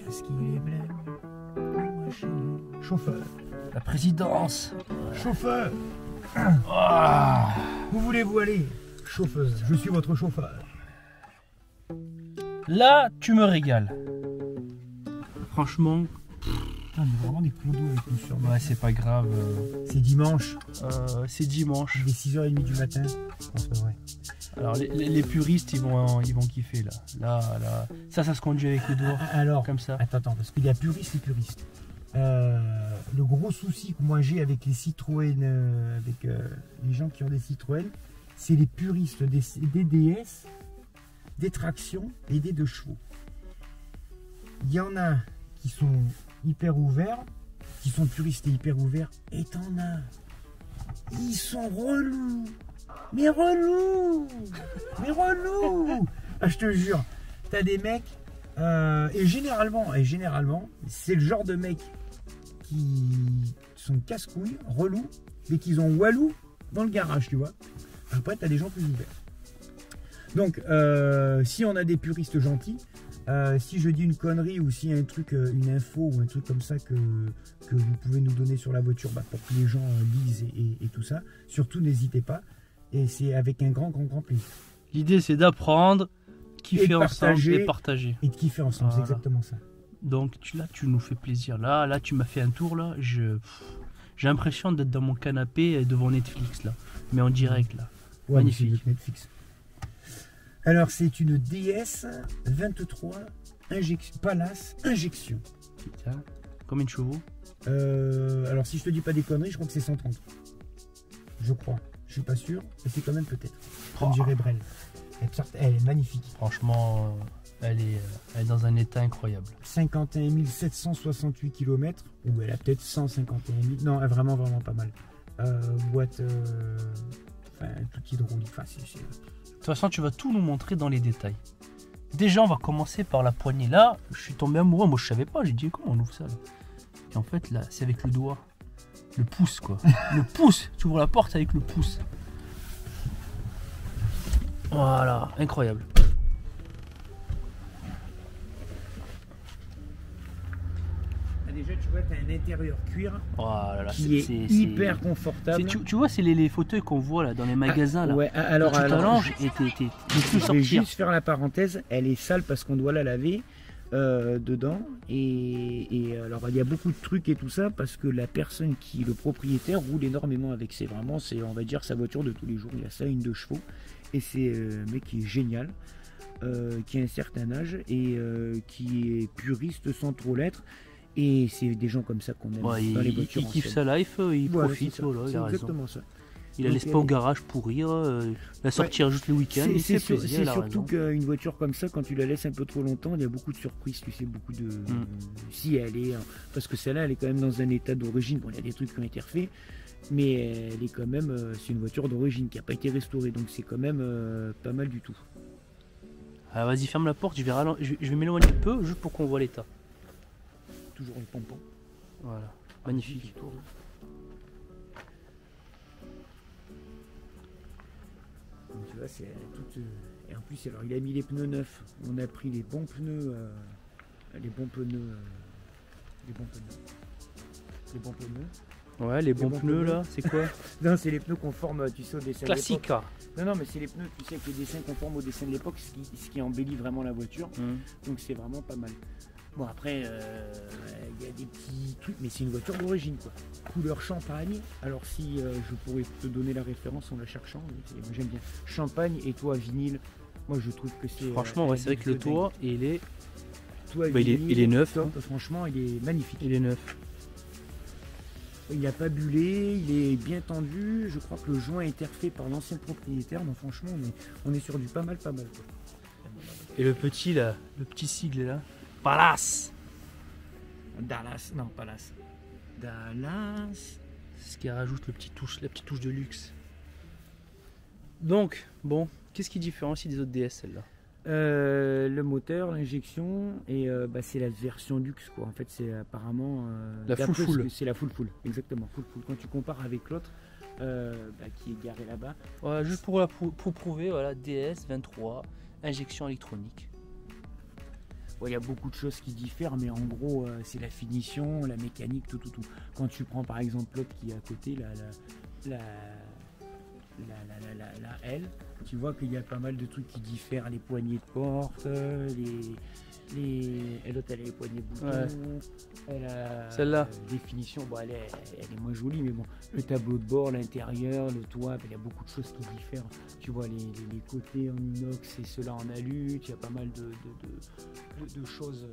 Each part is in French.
Parce qu'il est blême. Moi, chauffeur. La présidence. Chauffeur. Ah. Où voulez-vous aller? Chauffeuse. Je suis votre chauffeur. Là, tu me régales. Franchement. On a vraiment des clodos avec nous sur nous. Ouais, c'est pas grave. C'est dimanche. C'est dimanche. Il est 6h30 du matin. C'est pas vrai. Alors les puristes ils vont kiffer là. Là. Ça se conduit avec le doigt. Alors, comme ça. Attends, parce qu'il y a puristes et puristes. Le gros souci que moi j'ai avec les Citroën, avec les gens qui ont des Citroën, c'est les puristes des DS, des tractions et des 2 chevaux. Il y en a qui sont hyper ouverts, qui sont puristes et hyper ouverts, et t'en as. Ils sont relous. Mais relous. Ah, je te jure, t'as des mecs, et généralement, c'est le genre de mecs qui sont casse-couilles, relous, mais qui ont walou dans le garage, tu vois. Après, t'as des gens plus ouverts. Donc, si on a des puristes gentils, si je dis une connerie ou s'il y a un truc, une info ou un truc comme ça que vous pouvez nous donner sur la voiture, pour que les gens lisent et tout ça, surtout n'hésitez pas. Et c'est avec un grand plaisir. L'idée c'est d'apprendre, kiffer ensemble et partager. Et de kiffer ensemble, voilà. C'est exactement ça. Donc là tu nous fais plaisir. Là tu m'as fait un tour là. J'ai l'impression d'être dans mon canapé devant Netflix là. Mais en direct là. Ouais, magnifique. Netflix. Alors c'est une DS 23 Palace injection. Putain, combien de chevaux? Alors si je te dis pas des conneries, je crois que c'est 130. Je crois. Je suis pas sûr, mais c'est quand même peut-être. Comme dirait Brel. Elle est magnifique. Franchement, elle est dans un état incroyable. 51 768 km, ou elle a peut-être 151 000. Non, vraiment pas mal. Boîte, tout hydraulique. De toute façon, tu vas tout nous montrer dans les détails. Déjà, on va commencer par la poignée. Là, je suis tombé amoureux. Moi, je savais pas. J'ai dit, comment on ouvre ça là? Et en fait, là, c'est avec le doigt. Le pouce, quoi. Le pouce. Tu ouvres la porte avec le pouce. Voilà, incroyable. Déjà, tu vois, tu as un intérieur cuir qui est hyper confortable. Tu vois, c'est les fauteuils qu'on voit là dans les magasins. Là. Ouais, alors, tu t'allonges et tu peux sortir. Je vais juste faire la parenthèse. Elle est sale parce qu'on doit la laver dedans. Et alors, il y a beaucoup de trucs et tout ça parce que la personne qui, le propriétaire, roule énormément avec. C'est vraiment, on va dire, sa voiture de tous les jours. Il a ça, une 2 chevaux. Et c'est un mec qui est génial. Qui a un certain âge et qui est puriste sans trop l'être. Et c'est des gens comme ça qu'on aime dans les voitures. Il kiffe sa life, il profite. Voilà, c'est exactement ça. Il la laisse pas au garage pourrir, la sortir juste le week-end. C'est surtout qu'une voiture comme ça, quand tu la laisses un peu trop longtemps, il y a beaucoup de surprises, tu sais, beaucoup de. Si elle est. Parce que celle-là, elle est quand même dans un état d'origine. Bon, il y a des trucs qui ont été refaits, mais elle est quand même. C'est une voiture d'origine qui n'a pas été restaurée, donc c'est quand même pas mal du tout. Alors vas-y, ferme la porte, je vais m'éloigner un peu juste pour qu'on voit l'état. Toujours le pompon. Voilà, magnifique. Donc, tu vois, c'est tout. Et en plus, alors, il a mis les pneus neufs. On a pris les bons pneus. Les bons pneus. Ouais, les bons pneus là, c'est quoi? Non, c'est les pneus conformes, tu sais, au dessin classique. De l'époque. Non, mais c'est les pneus, tu sais, avec les dessins conformes au dessin de l'époque, ce qui embellit vraiment la voiture. Donc c'est vraiment pas mal. Bon, après, il y a des petits trucs, mais c'est une voiture d'origine, quoi. Couleur champagne. Alors si je pourrais te donner la référence en la cherchant, moi j'aime bien. Champagne et toit vinyle. Moi je trouve que c'est. Franchement, ouais, c'est vrai que le toit, il est. Il est neuf. Hein. Franchement, il est magnifique. Il est neuf. Il n'a pas bullé, il est bien tendu. Je crois que le joint a été refait par l'ancien propriétaire. Donc franchement, on est sur du pas mal. Quoi. Et le petit là, le petit sigle là. Palace. Dallas, non, Palace. Dallas. C'est ce qui rajoute la petite touche de luxe. Donc, bon, qu'est-ce qui différencie des autres DS celle-là? Le moteur, l'injection, et c'est la version luxe, quoi. En fait, c'est apparemment. La full. C'est la full, exactement. Full. Quand tu compares avec l'autre, qui est garé là-bas. Voilà, juste pour prouver, voilà, DS 23, injection électronique. Bon, il y a beaucoup de choses qui diffèrent, mais en gros, c'est la finition, la mécanique, tout. Quand tu prends par exemple l'autre qui est à côté, la L, tu vois qu'il y a pas mal de trucs qui diffèrent, les poignées de porte, l'autre elle a les poignées boutons, Ouais. elle a Celle-là. définition, bon, elle est moins jolie, mais bon, le tableau de bord, l'intérieur, le toit, il y a beaucoup de choses qui diffèrent. Tu vois les côtés en inox et ceux-là en alu, il y a pas mal de choses.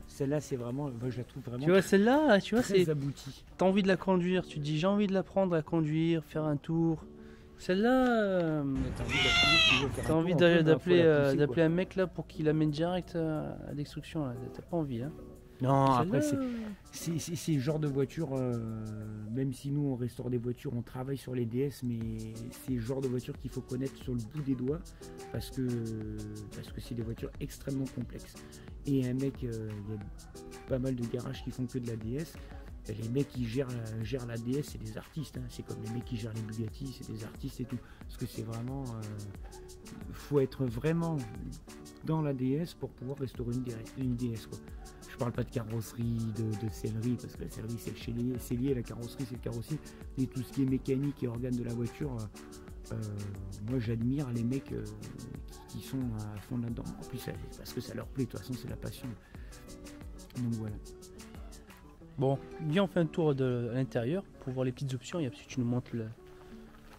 Celle-là, c'est vraiment, moi, je la trouve vraiment Tu vois, celle-là, tu vois, très c'est. aboutie. T'as envie de la conduire, tu te dis j'ai envie de la prendre à conduire, faire un tour. Celle-là, t'as envie d'appeler un mec là pour qu'il amène direct à destruction. Là. T'as pas envie, hein. Non, après, Celle-là, c'est le genre de voiture, même si nous on restaure des voitures, on travaille sur les DS, mais c'est le genre de voiture qu'il faut connaître sur le bout des doigts parce que c'est des voitures extrêmement complexes. Et un mec, il y a pas mal de garages qui font que de la DS. Les mecs qui gèrent la DS, c'est des artistes, hein. C'est comme les mecs qui gèrent les Bugatti, c'est des artistes et tout. Parce que c'est vraiment. Faut être vraiment dans la DS pour pouvoir restaurer une DS, quoi. Je parle pas de carrosserie, de sellerie, parce que la sellerie c'est lié, la carrosserie c'est le carrossier. Mais tout ce qui est mécanique et organes de la voiture, moi j'admire les mecs qui sont à fond là-dedans. En plus, parce que ça leur plaît, de toute façon c'est la passion. Donc voilà. Bon, viens, on fait un tour à l'intérieur pour voir les petites options. Et puis tu nous montres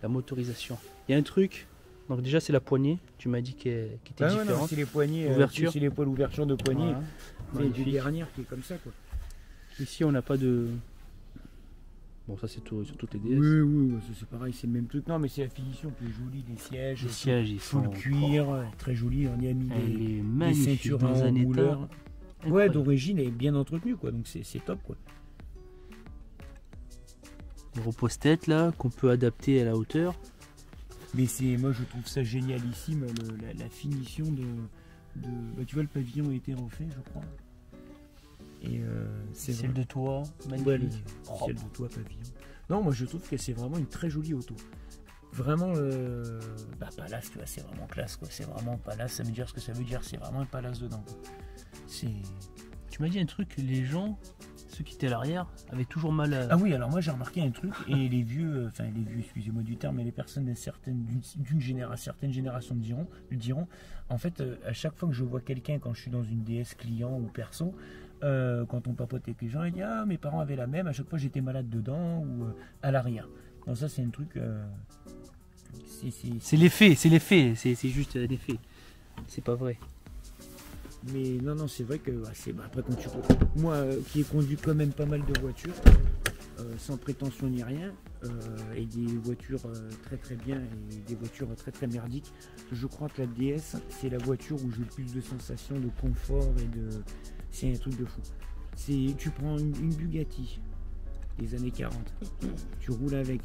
la motorisation. Il y a un truc, donc déjà c'est la poignée, tu m'as dit qu'elle était différente. C'est les poignées, L'ouverture. c'est l'ouverture de poignée, Voilà. mais du Magnifique. dernière qui est comme ça, quoi. Ici on n'a pas de. Bon, ça c'est tout, sur toutes les DS. Oui, ça, c'est pareil, c'est le même truc. Non, mais c'est la finition qui est jolie, les sièges, Les sièges, ils full sont. cuir, très joli. On y a mis Elle des est magnifique ceintures dans en un état. rouleur. Ouais, incroyable. d'origine, elle est bien entretenue, quoi. Donc c'est top, quoi. Le repose-tête là, qu'on peut adapter à la hauteur. Mais moi, je trouve ça génialissime, la finition de bah, tu vois, le pavillon a été refait, je crois. Et c'est Celle de toit, magnifique. ouais, ciel de toit, pavillon. Non, moi je trouve que c'est vraiment une très jolie auto. Vraiment, Palace, tu vois, c'est vraiment classe, quoi. C'est vraiment Palace, ça veut dire ce que ça veut dire, c'est vraiment un Palace dedans, quoi. C'est... Tu m'as dit un truc, les gens, ceux qui étaient à l'arrière, avaient toujours mal à... Ah oui, alors moi j'ai remarqué un truc, et les vieux, excusez-moi du terme, mais les personnes d'une génération le diront. En fait, à chaque fois que je vois quelqu'un, quand je suis dans une DS client ou perso, quand on papote avec les gens, il dit ah mes parents avaient la même, à chaque fois j'étais malade dedans ou à l'arrière. Donc ça c'est un truc, C'est l'effet, c'est juste l'effet. C'est pas vrai. mais non c'est vrai que après quand tu moi qui ai conduit quand même pas mal de voitures sans prétention ni rien et des voitures très très bien et des voitures très très merdiques, je crois que la DS c'est la voiture où j'ai le plus de sensations de confort c'est un truc de fou. Tu prends une Bugatti des années 40, tu roules avec,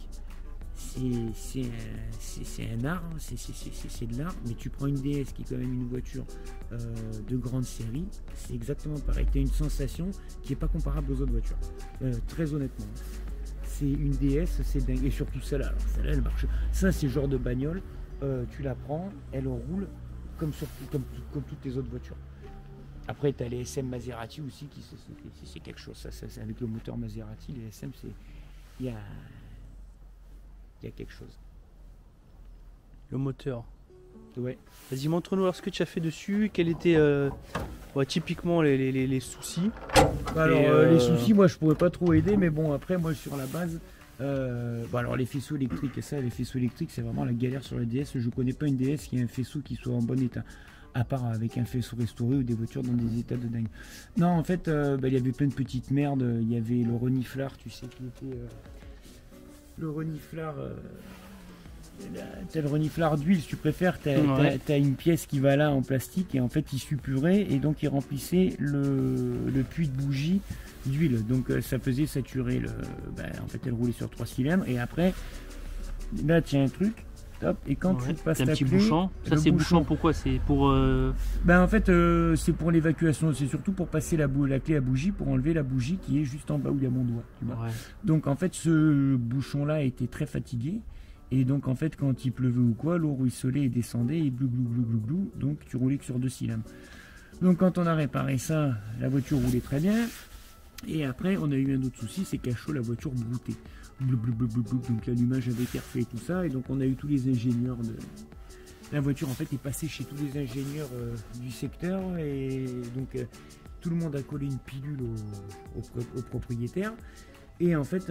c'est un art, hein, c'est de l'art, mais tu prends une DS qui est quand même une voiture de grande série, c'est exactement pareil, tu as une sensation qui n'est pas comparable aux autres voitures, très honnêtement. C'est une DS, c'est dingue, et surtout celle-là, alors celle-là elle marche, ça c'est le genre de bagnole, tu la prends, elle roule comme toutes les autres voitures. Après tu as les SM Maserati aussi, c'est quelque chose, ça, c'est avec le moteur Maserati, les SM il y a quelque chose. Le moteur. Ouais. Vas-y, montre-nous alors ce que tu as fait dessus, quels étaient typiquement les soucis. Alors les soucis, moi je pourrais pas trop aider, mais bon après moi sur la base, alors les faisceaux électriques les faisceaux électriques c'est vraiment la galère sur la DS. Je connais pas une DS qui a un faisceau qui soit en bon état, à part avec un faisceau restauré ou des voitures dans des états de dingue. Non en fait il y avait plein de petites merdes, il y avait le reniflard, tu sais qui était le reniflard. T'as le reniflard d'huile, si tu préfères, t'as une pièce qui va là en plastique et en fait il suppurait et donc il remplissait le puits de bougie d'huile. Donc ça faisait saturer en fait elle roulait sur 3 cylindres et après là tiens un truc, top, et quand tu passes un ta petit clé, bouchon. Ça c'est bouchon pourquoi? C'est pour en fait c'est pour l'évacuation, c'est surtout pour passer la clé à bougie, pour enlever la bougie qui est juste en bas où il y a mon doigt, tu vois. Ouais. Donc en fait ce bouchon là était très fatigué. Et donc en fait quand il pleuvait ou quoi, l'eau ruisselait et descendait et glou glou glou glou glou, donc tu roulais que sur 2 cylindres. Donc quand on a réparé ça, la voiture roulait très bien. Et après, on a eu un autre souci, c'est qu'à chaud, la voiture broutait. Donc l'allumage avait été refait et tout ça. Et donc on a eu tous les ingénieurs de... La voiture en fait est passée chez tous les ingénieurs du secteur. Et donc tout le monde a collé une pilule au propriétaire. Et en fait,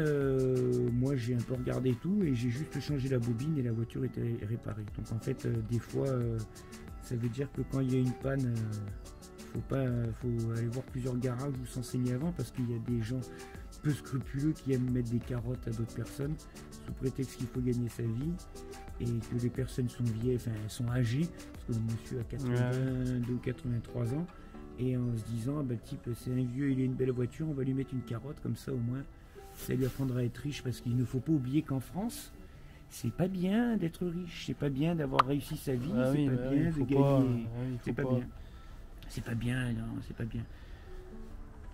moi j'ai un peu regardé tout et j'ai juste changé la bobine et la voiture était réparée. Donc en fait, des fois, ça veut dire que quand il y a une panne, faut aller voir plusieurs garages ou s'enseigner avant parce qu'il y a des gens peu scrupuleux qui aiment mettre des carottes à d'autres personnes sous prétexte qu'il faut gagner sa vie et que les personnes sont vieilles, enfin elles sont âgées parce que le monsieur a 82 83 ans et en se disant ah, bah, le type c'est un vieux, il a une belle voiture, on va lui mettre une carotte comme ça au moins ça lui apprendra à être riche parce qu'il ne faut pas oublier qu'en France c'est pas bien d'être riche, c'est pas bien d'avoir réussi sa vie, c'est pas bien de gagner, c'est pas bien. C'est pas bien, non, c'est pas bien.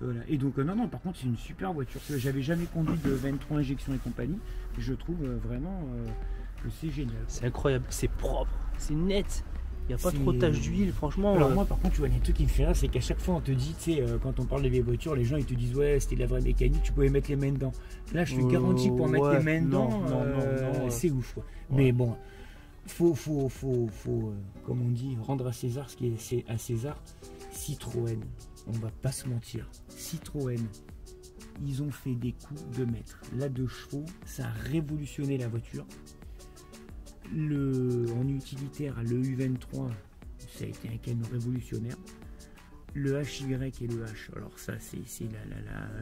Voilà. Et donc, non, par contre, c'est une super voiture que j'avais jamais conduit de 23 injections et compagnie. Et je trouve vraiment que c'est génial. C'est incroyable, c'est propre, c'est net. Il n'y a pas trop de taches d'huile, franchement. Alors, moi, par contre, tu vois, les trucs qui me fait rire, c'est qu'à chaque fois, on te dit, tu sais, quand on parle des vieilles voitures, les gens ils te disent, ouais, c'était de la vraie mécanique, tu pouvais mettre les mains dedans. Là, je te garantis pour mettre les mains dedans, c'est ouf, quoi. Ouais. Mais bon. Faut comme on dit, rendre à César ce qui est à César. Citroën, on va pas se mentir, Citroën, ils ont fait des coups de maître. Là, 2 chevaux, ça a révolutionné la voiture. En utilitaire, le U23, ça a été un canon révolutionnaire. Le HY et le H, alors ça c'est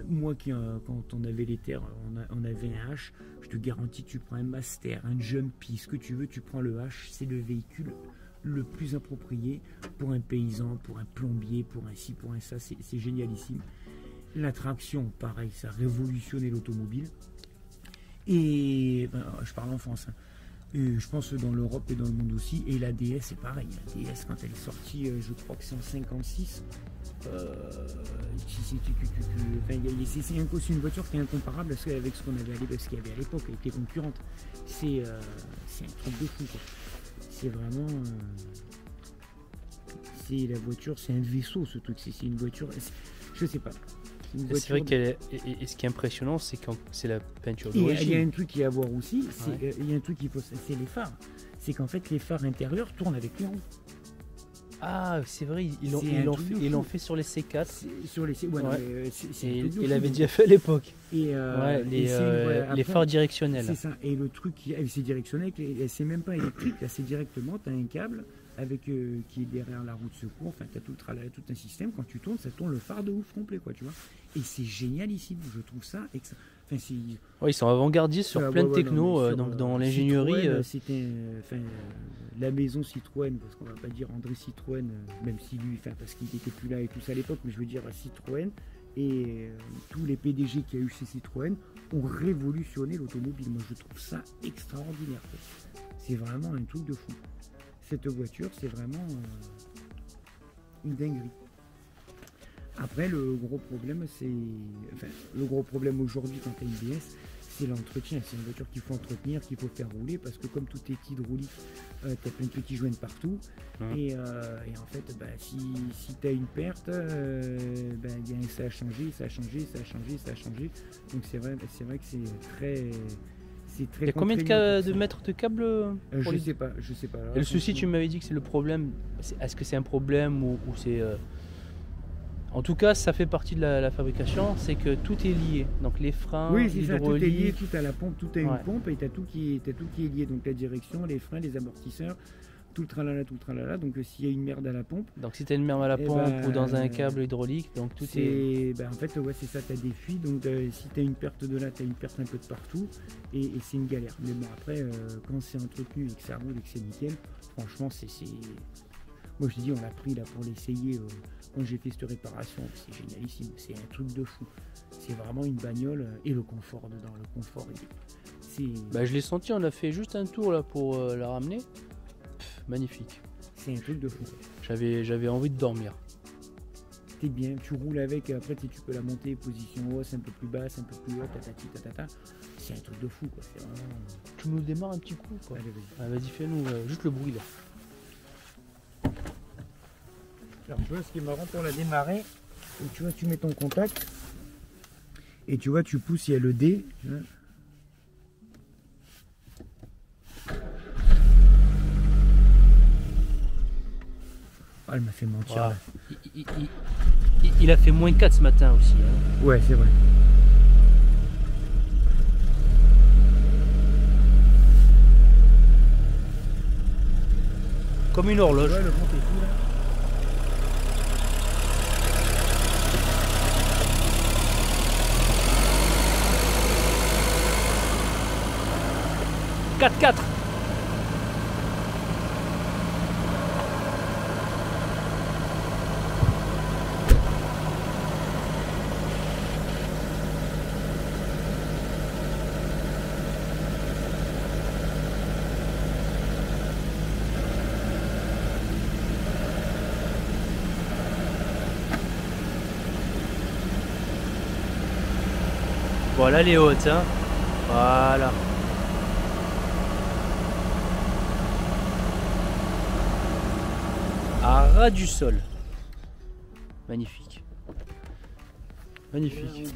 moi qui quand on avait les terres, on avait un H, je te garantis tu prends un Master, un Jumpy, ce que tu veux, tu prends le H, c'est le véhicule le plus approprié pour un paysan, pour un plombier, pour un ci, pour un ça, c'est génialissime. La traction, pareil, ça a révolutionné l'automobile. Et ben, je parle en France, hein. Et je pense dans l'Europe et dans le monde aussi. Et la DS, c'est pareil. La DS, quand elle est sortie, je crois que c'est en 56. C'est une voiture qui est incomparable avec ce qu'on avait ce qu'il y avait à l'époque, avec les concurrentes. C'est un truc de fou, quoi. C'est vraiment. C'est la voiture, c'est un vaisseau, ce truc. C'est une voiture. Je sais pas. C'est vrai qu'elle est. Et ce qui est impressionnant, c'est quand c'est la peinture d'origine. Il y a un truc qui est à voir aussi, il y a un truc qu'il faut, c'est les phares. C'est qu'en fait, les phares intérieurs tournent avec les roues. Ah, c'est vrai, ils l'ont fait sur les C4. Sur les C4, ouais, ouais. Il l'avait déjà fait à l'époque. Les phares directionnels. C'est ça. Et le truc, c'est directionnel, c'est même pas électrique, là, c'est directement, tu as un câble avec qui est derrière la roue de secours, enfin tu as tout un système, quand tu tournes, ça tourne le phare de ouf complet, quoi, tu vois. Et c'est génialissime, je trouve ça. Enfin, ils sont avant-gardistes sur plein de techno, dans l'ingénierie. C'était la maison Citroën, parce qu'on va pas dire André Citroën, même si lui, parce qu'il n'était plus là et tout ça à l'époque, mais je veux dire Citroën et tous les PDG qu'il y a eu chez Citroën ont révolutionné l'automobile. Moi, je trouve ça extraordinaire. C'est vraiment un truc de fou. Cette voiture, c'est vraiment une dinguerie. Après, le gros problème, le gros problème aujourd'hui quand tu as une DS, c'est l'entretien. C'est une voiture qu'il faut entretenir, qu'il faut faire rouler, parce que comme tout est hydraulique, tu as plein de petits joints partout. Et en fait, si tu as une perte, ça a changé. Donc c'est vrai que c'est très... Il y a combien de mètres de câble je sais pas. Alors, et le souci, tu m'avais dit que c'est le problème. Est-ce que c'est un problème ou c'est... En tout cas, ça fait partie de la fabrication, c'est que tout est lié. Donc les freins, l'hydraulique... tout est lié, tout à la pompe, tout a une pompe et tu as tout qui est lié. Donc la direction, les freins, les amortisseurs, tout le tralala. Donc s'il y a une merde à la pompe... Donc si tu as une merde à la pompe ou dans un câble hydraulique, donc tout est... en fait, c'est ça, tu as des fuites. Donc si tu as une perte de là, tu as une perte un peu de partout. Et c'est une galère. Mais bon, après, quand c'est entretenu et que ça roule et que c'est nickel, franchement, c'est... Moi, je te dis, on l'a pris là pour l'essayer quand j'ai fait cette réparation. C'est génialissime. C'est un truc de fou. C'est vraiment une bagnole. Et le confort dedans. Le confort, je l'ai senti, on a fait juste un tour là pour la ramener. Magnifique. C'est un truc de fou. J'avais envie de dormir. T'es bien, tu roules avec, après tu peux la monter position hausse, un peu plus basse, un peu plus haute, tatata. C'est un truc de fou, quoi. C'est vraiment... Tu nous démarres un petit coup, quoi. Allez, vas-y. Vas-y, fais-nous juste le bruit là. Alors tu vois, ce qui est marrant pour la démarrer, tu vois, tu mets ton contact et tu vois, tu pousses, il y a le D. Tu vois. Oh, elle m'a fait mentir. Wow. Là. Il a fait moins 4 ce matin aussi. Hein. Ouais, c'est vrai. Comme une horloge. Ouais, le compte est fou là. Quatre. Voilà les hautes, hein. Voilà. À ras du sol. Magnifique. Magnifique.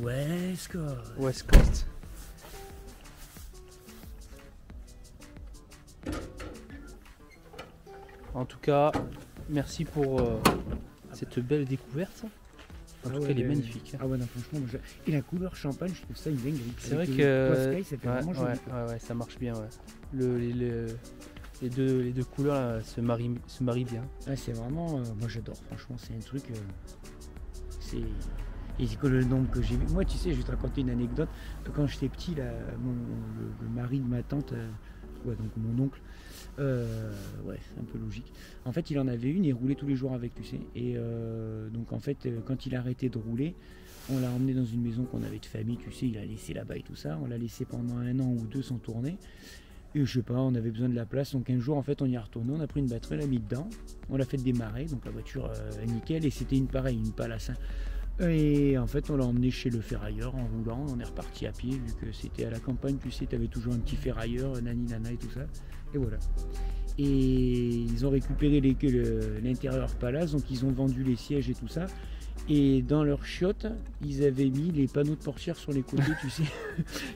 West Coast. West Coast. En tout cas, merci pour cette belle découverte. En tout cas, elle est magnifique. Ah ouais, non, franchement, et la couleur champagne, je trouve ça une dinguerie. C'est vrai Avec que Sky, ça fait vraiment joli. ouais, ça marche bien. Ouais. Les deux couleurs là, se marient bien. Ouais, c'est vraiment, moi j'adore. Franchement, c'est un truc. C'est. Et c'est que le nombre que j'ai vu. Moi, tu sais, je vais te raconter une anecdote. Quand j'étais petit, là, le mari de ma tante, ouais, donc mon oncle. Ouais, c'est un peu logique. En fait, il en avait une et il roulait tous les jours avec, tu sais. Et donc, en fait, quand il a arrêté de rouler, on l'a emmené dans une maison qu'on avait de famille, tu sais. Il a laissé là-bas et tout ça. On l'a laissé pendant 1 an ou 2 sans tourner. Et je sais pas, on avait besoin de la place. Donc, un jour, en fait, on y est retourné. On a pris une batterie, on l'a mis dedans. On l'a fait démarrer. Donc, la voiture, nickel. Et c'était une Palace. Et en fait, on l'a emmené chez le ferrailleur en roulant. On est reparti à pied, vu que c'était à la campagne, tu sais, tu avais toujours un petit ferrailleur, nani nana et tout ça. Et voilà. Et ils ont récupéré l'intérieur Palace, donc ils ont vendu les sièges et tout ça. Et dans leur chiotte, ils avaient mis les panneaux de portière sur les côtés, tu sais.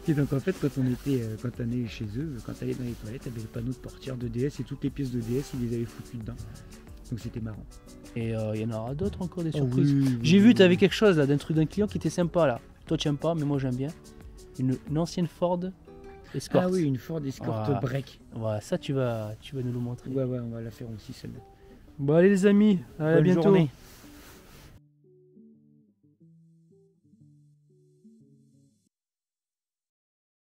Et donc en fait, quand on allait chez eux, quand on allait dans les toilettes, il y avait les panneaux de portière de DS et toutes les pièces de DS, ils les avaient foutues dedans. Donc c'était marrant. Et il y en aura d'autres encore des surprises. Oui, J'ai vu, tu avais quelque chose là, d'un truc d'un client qui était sympa là. Toi, tu n'aimes pas, mais moi j'aime bien. Une ancienne Ford Escort. Ah oui, une Ford Escort break. Ouais, ça tu vas nous le montrer. Ouais, on va la faire aussi celle-là. Bon, allez les amis, à Bonne bientôt. journée.